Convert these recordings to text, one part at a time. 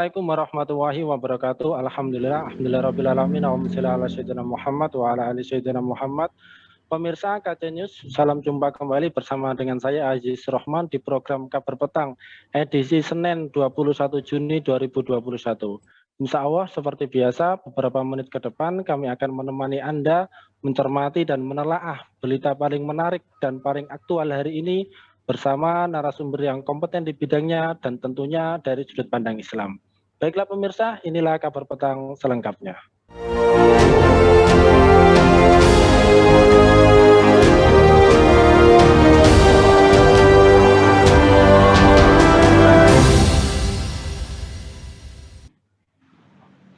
Assalamualaikum warahmatullahi wabarakatuh. Alhamdulillahirabbil alamin. Allahumma shalli ala sayyidina Muhammad wa ala ali sayyidina Muhammad. Pemirsa KC News, salam jumpa kembali bersama dengan saya Aziz Rohman di program Kabar Petang edisi Senin 21 Juni 2021. Insya Allah seperti biasa beberapa menit ke depan kami akan menemani Anda mencermati dan menelaah berita paling menarik dan paling aktual hari ini bersama narasumber yang kompeten di bidangnya dan tentunya dari sudut pandang Islam. Baiklah pemirsa, inilah Kabar Petang selengkapnya.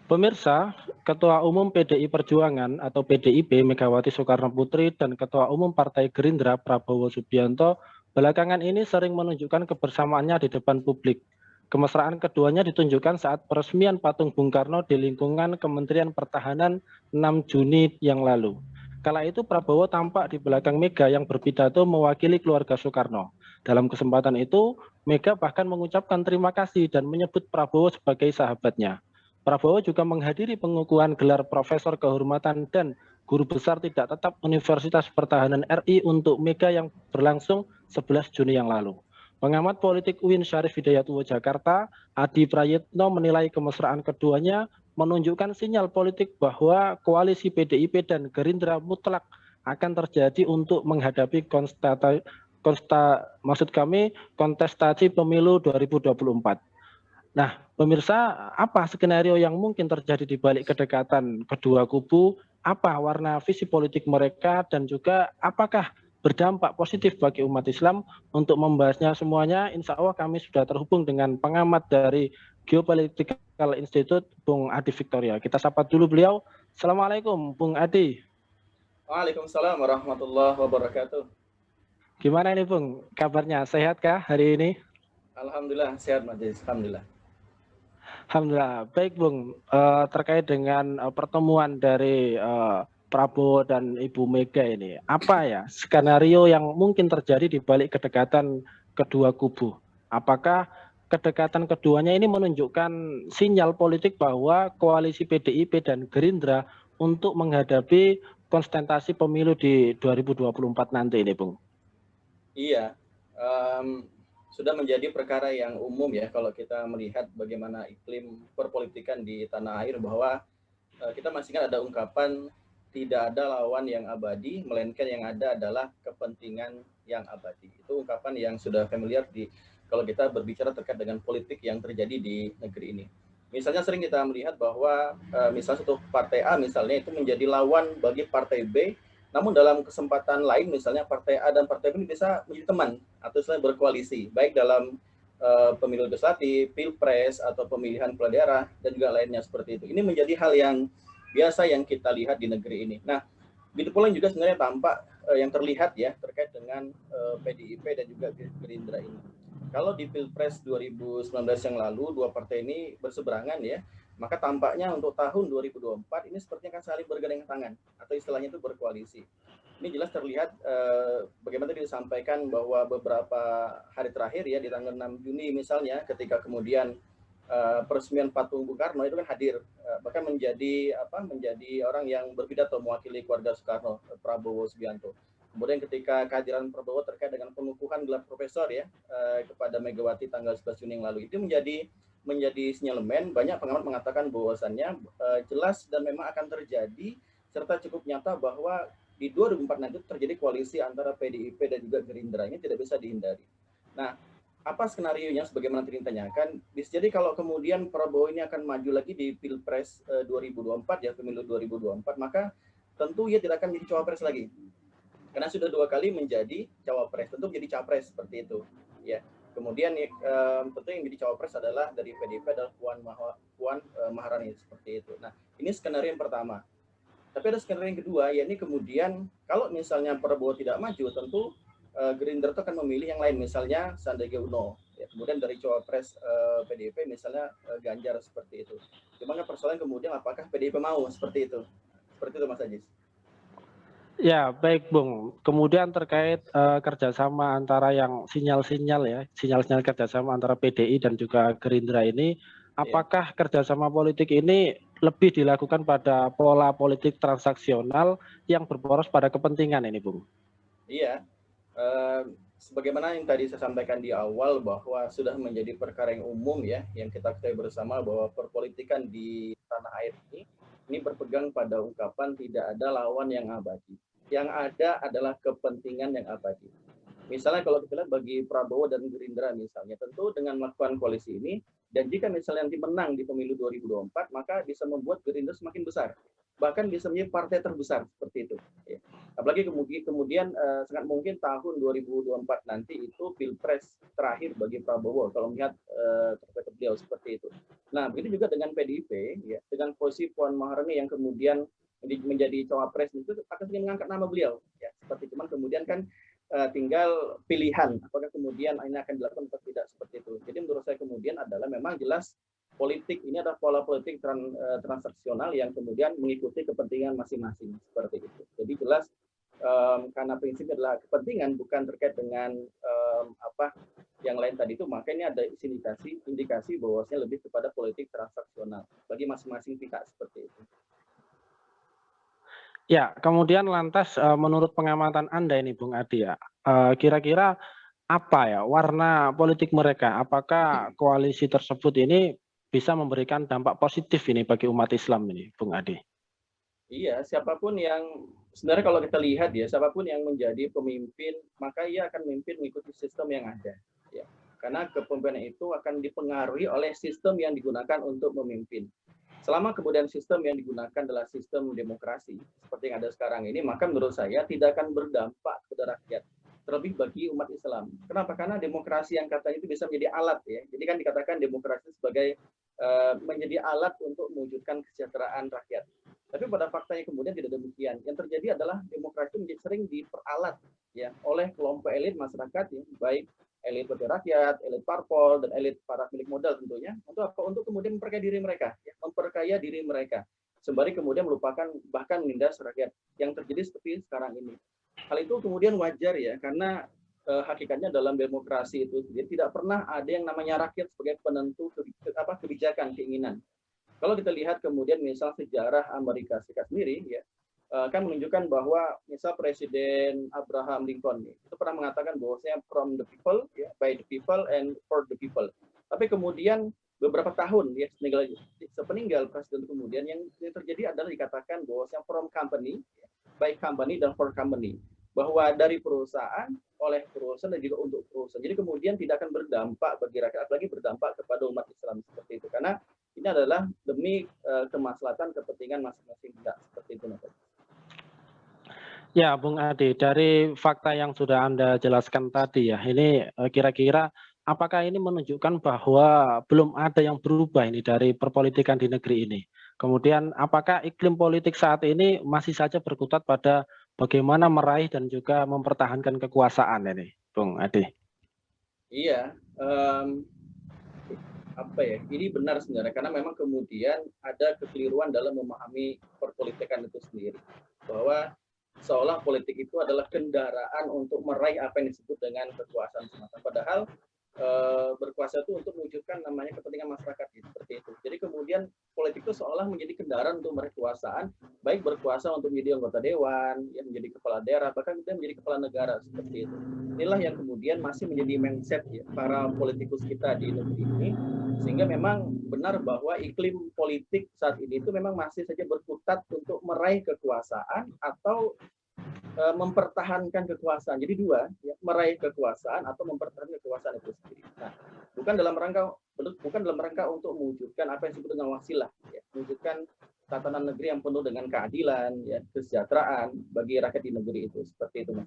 Pemirsa, Ketua Umum PDI Perjuangan atau PDIP Megawati Soekarno Putri dan Ketua Umum Partai Gerindra Prabowo Subianto belakangan ini sering menunjukkan kebersamaannya di depan publik. Kemesraan keduanya ditunjukkan saat peresmian patung Bung Karno di lingkungan Kementerian Pertahanan 6 Juni yang lalu. Kala itu Prabowo tampak di belakang Mega yang berpidato mewakili keluarga Soekarno. Dalam kesempatan itu, Mega bahkan mengucapkan terima kasih dan menyebut Prabowo sebagai sahabatnya. Prabowo juga menghadiri pengukuhan gelar Profesor Kehormatan dan Guru Besar Tidak Tetap Universitas Pertahanan RI untuk Mega yang berlangsung 11 Juni yang lalu. Pengamat politik UIN Syarif Hidayatullah Jakarta, Adi Prayitno menilai kemesraan keduanya menunjukkan sinyal politik bahwa koalisi PDIP dan Gerindra mutlak akan terjadi untuk menghadapi kontestasi pemilu 2024. Nah, pemirsa, apa skenario yang mungkin terjadi di balik kedekatan kedua kubu? Apa warna visi politik mereka dan juga apakah berdampak positif bagi umat Islam? Untuk membahasnya semuanya, insya Allah kami sudah terhubung dengan pengamat dari Geopolitical Institute, Bung Adi Victoria. Kita sapa dulu beliau. Assalamualaikum, Bung Adi. Waalaikumsalam warahmatullahi wabarakatuh. Gimana ini, Bung? Kabarnya sehatkah hari ini? Alhamdulillah, sehat, Mas. Alhamdulillah. Alhamdulillah. Baik, Bung. Terkait dengan pertemuan dari Prabowo dan Ibu Mega ini, apa ya skenario yang mungkin terjadi di balik kedekatan kedua kubu? Apakah kedekatan keduanya ini menunjukkan sinyal politik bahwa koalisi PDIP dan Gerindra untuk menghadapi konsentrasi pemilu di 2024 nanti ini, Bung? Iya, sudah menjadi perkara yang umum ya kalau kita melihat bagaimana iklim perpolitikan di tanah air, bahwa kita masih ingat ada ungkapan tidak ada lawan yang abadi, melainkan yang ada adalah kepentingan yang abadi. Itu ungkapan yang sudah familiar kalau kita berbicara terkait dengan politik yang terjadi di negeri ini. Misalnya sering kita melihat bahwa misalnya satu partai A misalnya itu menjadi lawan bagi partai B, namun dalam kesempatan lain misalnya partai A dan partai B bisa menjadi teman atau istilahnya berkoalisi, baik dalam pemilu legislatif, pilpres atau pemilihan kepala daerah dan juga lainnya seperti itu. Ini menjadi hal yang biasa yang kita lihat di negeri ini. Nah, begitu pula juga sebenarnya tampak yang terlihat ya terkait dengan PDIP dan juga Gerindra ini. Kalau di Pilpres 2019 yang lalu dua partai ini berseberangan ya, maka tampaknya untuk tahun 2024 ini sepertinya akan saling bergandengan tangan atau istilahnya itu berkoalisi. Ini jelas terlihat bagaimana tadi disampaikan bahwa beberapa hari terakhir ya di tanggal 6 Juni misalnya ketika kemudian peresmian patung Bung Karno itu kan hadir bahkan menjadi orang yang berpidato mewakili keluarga Soekarno, Prabowo Subianto. Kemudian ketika kehadiran Prabowo terkait dengan pengukuhan gelar profesor ya kepada Megawati tanggal 11 Juni yang lalu, itu menjadi sinyalemen. Banyak pengamat mengatakan bahwasannya jelas dan memang akan terjadi serta cukup nyata bahwa di 2024 nanti terjadi koalisi antara PDIP dan juga Gerindra, ini tidak bisa dihindari. Nah, apa skenarionya sebagaimana tadi ditanyakan? Bisa jadi kalau kemudian Prabowo ini akan maju lagi di Pilpres 2024 ya, pemilu 2024, maka tentu ia tidak akan menjadi cawapres lagi. Karena sudah 2 kali menjadi cawapres, tentu menjadi capres seperti itu. Ya. Kemudian tentu yang menjadi cawapres adalah dari PDIP adalah Puan Maharani seperti itu. Nah, ini skenario yang pertama. Tapi ada skenario yang kedua, yakni kemudian kalau misalnya Prabowo tidak maju, tentu Gerindra itu akan memilih yang lain, misalnya Sandiaga Uno. Ya, kemudian dari cawapres PDIP misalnya Ganjar seperti itu. Cuma persoalan kemudian apakah PDIP mau seperti itu? Seperti itu Mas Ajis. Ya, baik Bung. Kemudian terkait kerjasama antara yang sinyal-sinyal kerjasama antara PDI dan juga Gerindra ini, apakah kerjasama politik ini lebih dilakukan pada pola politik transaksional yang berporos pada kepentingan ini, Bung? Iya, sebagaimana yang tadi saya sampaikan di awal bahwa sudah menjadi perkara yang umum ya, yang kita ketahui bersama bahwa perpolitikan di tanah air ini berpegang pada ungkapan tidak ada lawan yang abadi. Yang ada adalah kepentingan yang abadi. Misalnya kalau kita lihat bagi Prabowo dan Gerindra misalnya, tentu dengan melakukan koalisi ini, dan jika misalnya nanti menang di pemilu 2024, maka bisa membuat Gerindra semakin besar. Bahkan bisa menjadi partai terbesar seperti itu. Ya. Apalagi kemudian sangat mungkin tahun 2024 nanti itu pilpres terakhir bagi Prabowo kalau melihat terhadap beliau seperti itu. Nah, begitu juga dengan PDIP, ya, dengan posisi Puan Maharani yang kemudian menjadi cawapres itu akan ingin mengangkat nama beliau. Ya, seperti cuman kemudian kan tinggal pilihan apakah kemudian ini akan dilakukan atau tidak seperti itu. Jadi menurut saya kemudian adalah memang jelas politik ini adalah pola politik transaksional yang kemudian mengikuti kepentingan masing-masing seperti itu. Jadi jelas karena prinsipnya adalah kepentingan bukan terkait dengan apa yang lain tadi itu, maka ini ada indikasi bahwasanya lebih kepada politik transaksional bagi masing-masing pihak seperti itu. Ya, kemudian lantas menurut pengamatan Anda ini Bung Adi ya, kira-kira apa ya warna politik mereka? Apakah koalisi tersebut ini bisa memberikan dampak positif ini bagi umat Islam ini, Bung Adi? Iya, siapapun yang sebenarnya kalau kita lihat ya, siapapun yang menjadi pemimpin, maka ia akan memimpin mengikuti sistem yang ada. Ya. Karena kepemimpinan itu akan dipengaruhi oleh sistem yang digunakan untuk memimpin. Selama kemudian sistem yang digunakan adalah sistem demokrasi, seperti yang ada sekarang ini, maka menurut saya tidak akan berdampak kepada rakyat, terlebih bagi umat Islam. Kenapa? Karena demokrasi yang katanya itu bisa menjadi alat ya. Jadi kan dikatakan demokrasi sebagai menjadi alat untuk mewujudkan kesejahteraan rakyat. Tapi pada faktanya kemudian tidak demikian. Yang terjadi adalah demokrasi menjadi sering diperalat ya oleh kelompok elit masyarakat ya, baik elit partai rakyat, elit parpol, dan elit para milik modal tentunya. Untuk apa? Untuk kemudian memperkaya diri mereka, ya, memperkaya diri mereka. Sembari kemudian melupakan bahkan menindas rakyat yang terjadi seperti sekarang ini. Hal itu kemudian wajar ya, karena hakikatnya dalam demokrasi itu sendiri tidak pernah ada yang namanya rakyat sebagai penentu kebijakan, keinginan. Kalau kita lihat kemudian misal sejarah Amerika Serikat sendiri ya, kan menunjukkan bahwa misal Presiden Abraham Lincoln itu pernah mengatakan bahwasanya from the people, ya, by the people and for the people. Tapi kemudian beberapa tahun ya sepeninggal presiden kemudian yang terjadi adalah dikatakan bahwasanya from company, ya, by company dan for company, bahwa dari perusahaan oleh perusahaan dan juga untuk perusahaan. Jadi kemudian tidak akan berdampak bagi rakyat, apalagi berdampak kepada umat Islam seperti itu. Karena ini adalah demi kemaslahatan kepentingan masing-masing pihak seperti itu. Ya, Bung Adi, dari fakta yang sudah Anda jelaskan tadi ya, ini kira-kira apakah ini menunjukkan bahwa belum ada yang berubah ini dari perpolitikan di negeri ini? Kemudian apakah iklim politik saat ini masih saja berkutat pada bagaimana meraih dan juga mempertahankan kekuasaan ini, Bung Adi? Iya, apa ya? Ini benar sebenarnya karena memang kemudian ada kekeliruan dalam memahami perpolitikan itu sendiri, bahwa seolah politik itu adalah kendaraan untuk meraih apa yang disebut dengan kekuasaan semata. Padahal berkuasa itu untuk mewujudkan namanya kepentingan masyarakat seperti itu. Jadi kemudian politik itu seolah menjadi kendaraan untuk meraih kekuasaan, baik berkuasa untuk menjadi anggota dewan, yang menjadi kepala daerah, bahkan kemudian menjadi kepala negara seperti itu. Inilah yang kemudian masih menjadi mindset ya, para politikus kita di negeri ini, sehingga memang benar bahwa iklim politik saat ini itu memang masih saja berkutat untuk meraih kekuasaan atau mempertahankan kekuasaan. Jadi dua, ya, meraih kekuasaan atau mempertahankan kekuasaan itu sendiri. Nah, bukan dalam rangka untuk mewujudkan apa yang disebut dengan wasilah, ya, mewujudkan tatanan negeri yang penuh dengan keadilan, ya, kesejahteraan bagi rakyat di negeri itu. Seperti itu, Mas.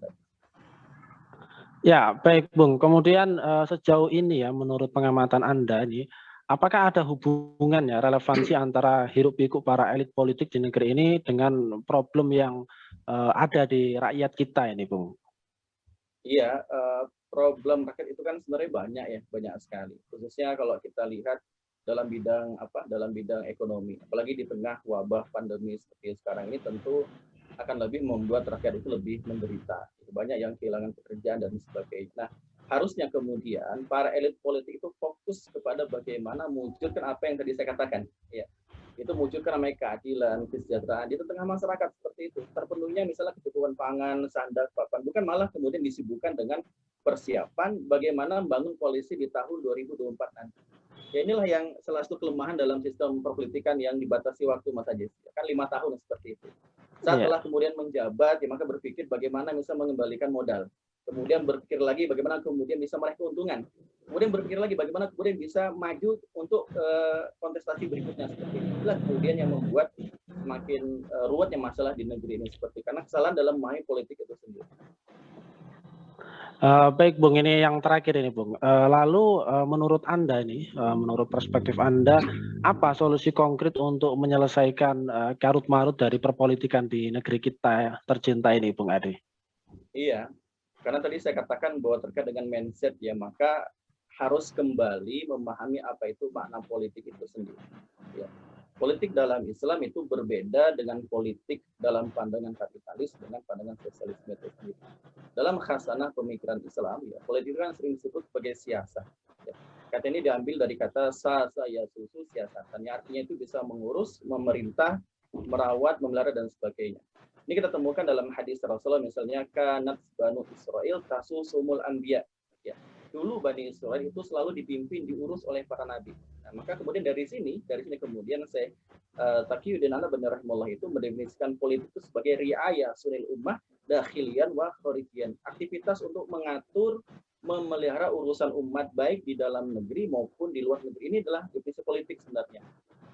Ya, baik, Bung. Kemudian sejauh ini ya, menurut pengamatan Anda ini, apakah ada hubungan ya, relevansi antara hiruk-pikuk para elit politik di negeri ini dengan problem yang ada di rakyat kita ini, Bung? Iya, problem rakyat itu kan sebenarnya banyak ya, banyak sekali. Khususnya kalau kita lihat dalam bidang ekonomi. Apalagi di tengah wabah pandemi seperti sekarang ini tentu akan lebih membuat rakyat itu lebih menderita. Banyak yang kehilangan pekerjaan dan sebagainya. Nah, harusnya kemudian para elit politik itu fokus kepada bagaimana mewujudkan apa yang tadi saya katakan, ya. Itu mewujudkan namanya keadilan, kesejahteraan di tengah masyarakat seperti itu. Terpenuhnya misalnya kebutuhan pangan, sandang, papan, bukan malah kemudian disibukkan dengan persiapan bagaimana membangun koalisi di tahun 2024 nanti. Ya inilah yang salah satu kelemahan dalam sistem perpolitikan yang dibatasi waktu Mas Ajis. Kan 5 tahun seperti itu. Saat telah kemudian menjabat, ya maka berpikir bagaimana bisa mengembalikan modal. Kemudian berpikir lagi bagaimana kemudian bisa meraih keuntungan. Kemudian berpikir lagi bagaimana kemudian bisa maju untuk kontestasi berikutnya seperti itu. Itulah kemudian yang membuat semakin ruwetnya masalah di negeri ini seperti karena kesalahan dalam memahami politik itu sendiri. Baik Bung, ini yang terakhir ini Bung. Lalu menurut Anda ini, menurut perspektif Anda, apa solusi konkret untuk menyelesaikan carut marut dari perpolitikan di negeri kita tercinta ini, Bung Ade? Iya, karena tadi saya katakan bahwa terkait dengan mindset ya, maka harus kembali memahami apa itu makna politik itu sendiri. Ya. Politik dalam Islam itu berbeda dengan politik dalam pandangan kapitalis dengan pandangan sosialisme itu sendiri. Dalam khasanah pemikiran Islam, ya, politik kan sering disebut sebagai siasat. Ya. Kata ini diambil dari kata ya susu siasatannya, artinya itu bisa mengurus, memerintah, merawat, memelihara dan sebagainya. Ini kita temukan dalam hadis Rasulullah misalnya kanat Banu Israel tasusumul anbiya. Ya. Dulu Bani Israel itu selalu dipimpin, diurus oleh para nabi. Nah, maka kemudian dari sini kemudian saya Taqiyuddin An-Nabhani rahimahullah itu mendefinisikan politik itu sebagai riayah sunil ummah dakhilian wa kharijian. Aktivitas untuk mengatur, memelihara urusan umat baik di dalam negeri maupun di luar negeri. Ini adalah definisi politik sebenarnya.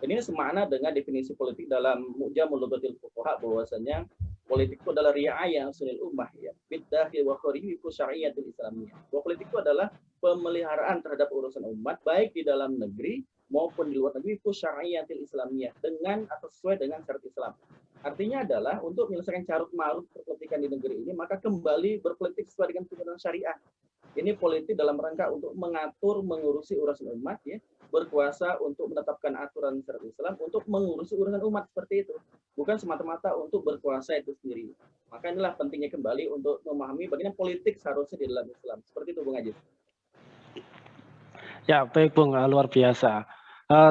Dan ini semakna dengan definisi politik dalam Mu'jamul Lughatil Fuqaha bahwasanya politik itu adalah riayah sunil ummah ya. Bidakhil wa khariji fi syariatil islamiyah. Bahwa politik itu adalah pemeliharaan terhadap urusan umat baik di dalam negeri maupun di luar negeri fi syariatil islamiyah dengan atau sesuai dengan syariat Islam. Artinya adalah untuk menyelesaikan carut marut perpolitikan di negeri ini maka kembali berpolitik sesuai dengan tuntunan syariah. Ini politik dalam rangka untuk mengatur, mengurusi urusan umat ya, berkuasa untuk menetapkan aturan syariat Islam untuk mengurusi urusan umat seperti itu. Bukan semata-mata untuk berkuasa itu sendiri. Maka inilah pentingnya kembali untuk memahami bagaimana politik seharusnya di dalam Islam. Seperti itu Bung Ajis. Ya, baik Bung, luar biasa.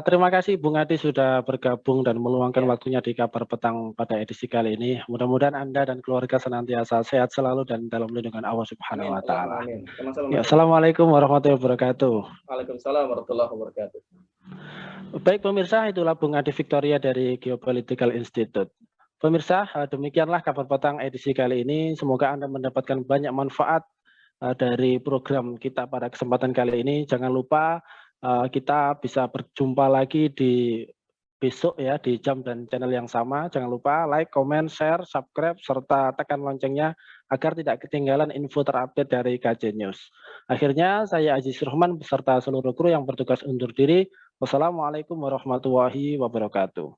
Terima kasih Bung Adi sudah bergabung dan meluangkan waktunya di Kabar Petang pada edisi kali ini. Mudah-mudahan Anda dan keluarga senantiasa sehat selalu dan dalam lindungan Allah Subhanahu wa Ta'ala. Ya, Assalamualaikum warahmatullahi wabarakatuh. Waalaikumsalam warahmatullahi wabarakatuh. Baik pemirsa, itulah Bung Adi Victoria dari Geopolitical Institute. Pemirsa, demikianlah Kabar Petang edisi kali ini. Semoga Anda mendapatkan banyak manfaat dari program kita pada kesempatan kali ini. Jangan lupa kita bisa berjumpa lagi di besok ya di jam dan channel yang sama. Jangan lupa like, comment, share, subscribe, serta tekan loncengnya agar tidak ketinggalan info terupdate dari KJ News. Akhirnya saya Aziz Rahman beserta seluruh kru yang bertugas undur diri. Wassalamualaikum warahmatullahi wabarakatuh.